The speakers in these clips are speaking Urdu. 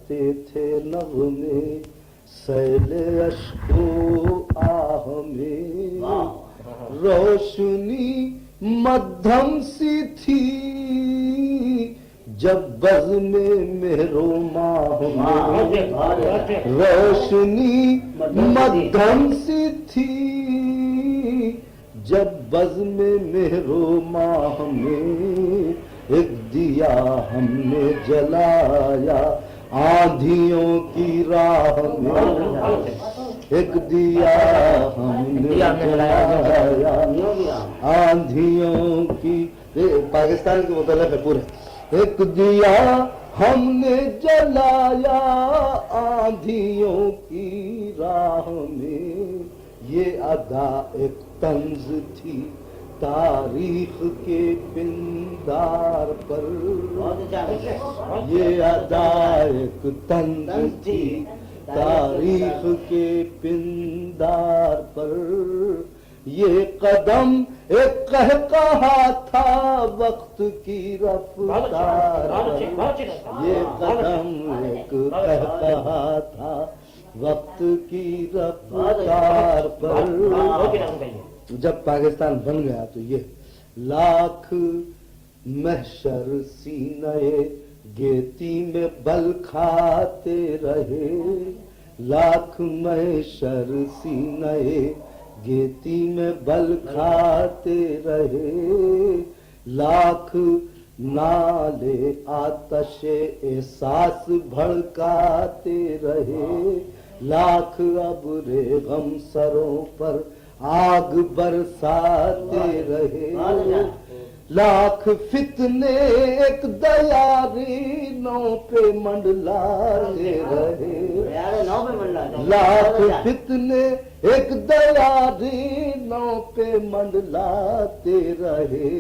کرتے تھے نغمے سیل اشک و آہ میں، روشنی مدھم سی تھی جب بزم مہر و ماہ میں، روشنی مدھم سی تھی جب بزم مہر و ماہ میں، ایک دیا ہم نے جلایا آندھیوں کی راہ میں، ایک دیا ہم نے جلایا آندھیوں کی، پاکستان کے متعلق ہے پورے، ایک دیا ہم نے جلایا آندھیوں کی راہ میں، یہ ادا ایک طنز تھی تاریخ کے پندار پر، یہ ادا ایک طنز تھی تاریخ کے پندار پر، یہ قدم ایک قہقہا تھا وقت کی رفتار پر، یہ قدم ایک قہقہا تھا وقت کی رفتار پر۔ جب پاکستان بن گیا تو یہ لاکھ محشر سینے گیتی میں بل کھاتے رہے، لاکھ محشر سینے گیتی میں بل کھاتے رہے، لاکھ نالے آتش احساس بھڑکاتے رہے، لاکھ ابر غم سروں پر آگ برساتے رہے، لاکھ فتنے ایک دیاری نو پہ منڈلاتے رہے، لاکھ فتنے ایک دیاری نو پہ منڈلاتے رہے۔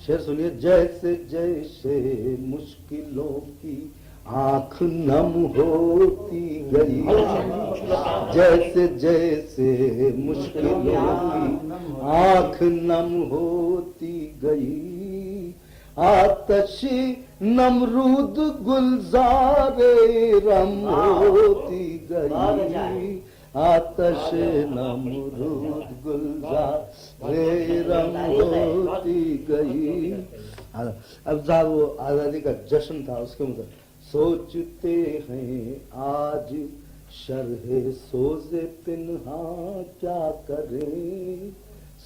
شعر سنیے، جیسے جیسے مشکلوں کی آنکھ نم ہوتی گئی، جیسے جیسے مشکلوں کی آنکھ نم ہوتی گئی، آتشی نمرود گلزار رم ہوتی گئی، آتش نمرود گلزار رم ہوتی گئی۔ اب صاحب وہ آزادی کا جشن تھا، اس کے مطلب سوچتے ہیں آج شرح سوز پنہاں کیا کریں،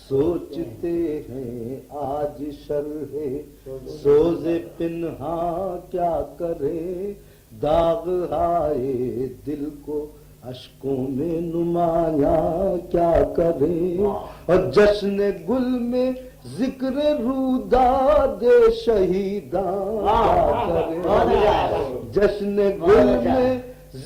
سوچتے ہیں آج شرح سوز پنہاں کیا کریں، داغ آئے دل کو اشکوں میں نمایاں کیا کریں، اور جشن گل میں ذکر روداد شہیداں کیا کریں، جشن گل میں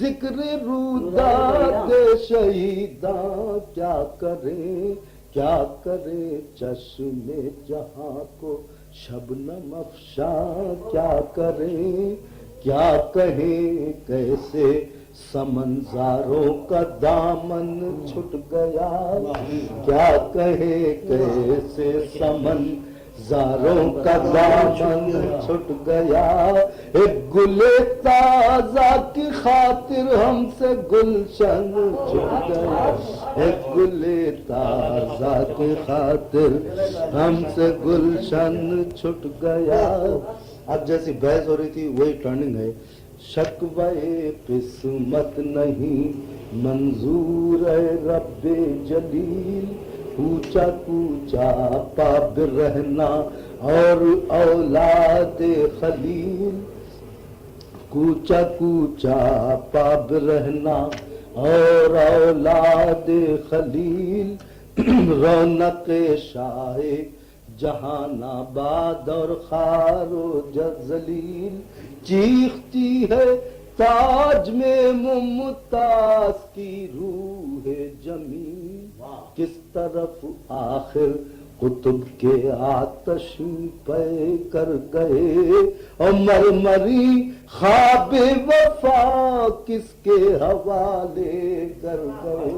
ذکر روداد شہیداں کیا کریں، کیا کرے چشم جہاں کو شبنم افشاں کیا کریں، کیا کہیں کیسے سمنزاروں کا دامن چھٹ گیا، کیا کہے کیسے سمنزاروں کا دامن چھٹ گیا، ایک گل تازہ کی خاطر ہم سے گلشن چھٹ گیا، ایک گل تازہ کی خاطر ہم سے گلشن چھٹ گیا۔ اب جیسی بحث ہو رہی تھی وہی ٹرننگ ہے، شکوے قسمت نہیں منظور ہے رب جلیل، کوچا کوچا پاب رہنا اور اولاد خلیل، کوچا کوچا پاب رہنا اور اولاد خلیل، رونق شاہ جہان آباد اور خار و ذلیل، چیختی ہے تاج میں ممتاز کی روح جمیل، کس طرف آخر قطب کے آتش پہ کر گئے، اور مرمری خواب وفا کس کے حوالے کر گئے،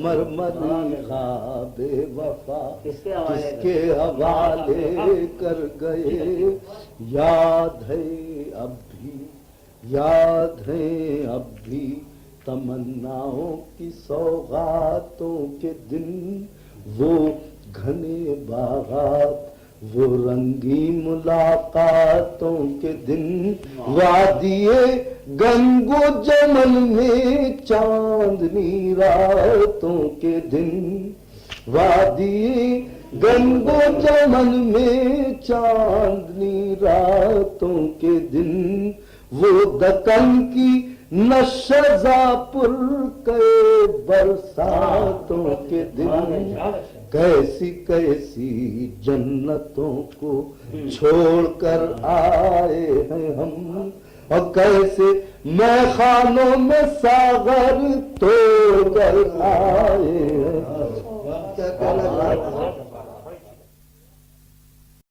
مرمری خواب وفا کس کے حوالے کر گئے، یاد ہے اب بھی یاد ہیں اب بھی تمناؤں کی سوغاتوں کے دن، وہ گھنے باغات، وہ رنگی ملاقاتوں کے دن، وادی گنگ و جمل میں چاندنی راتوں کے دن، وادی گنگ و جمل میں چاندنی راتوں کے دن، وہ دکن کی نشزا پر کے برساتوں کے دن، کیسی کیسی جنتوں کو چھوڑ کر آئے ہیں ہم، اور کیسے میخانوں میں ساغر توڑ کر آئے ہیں.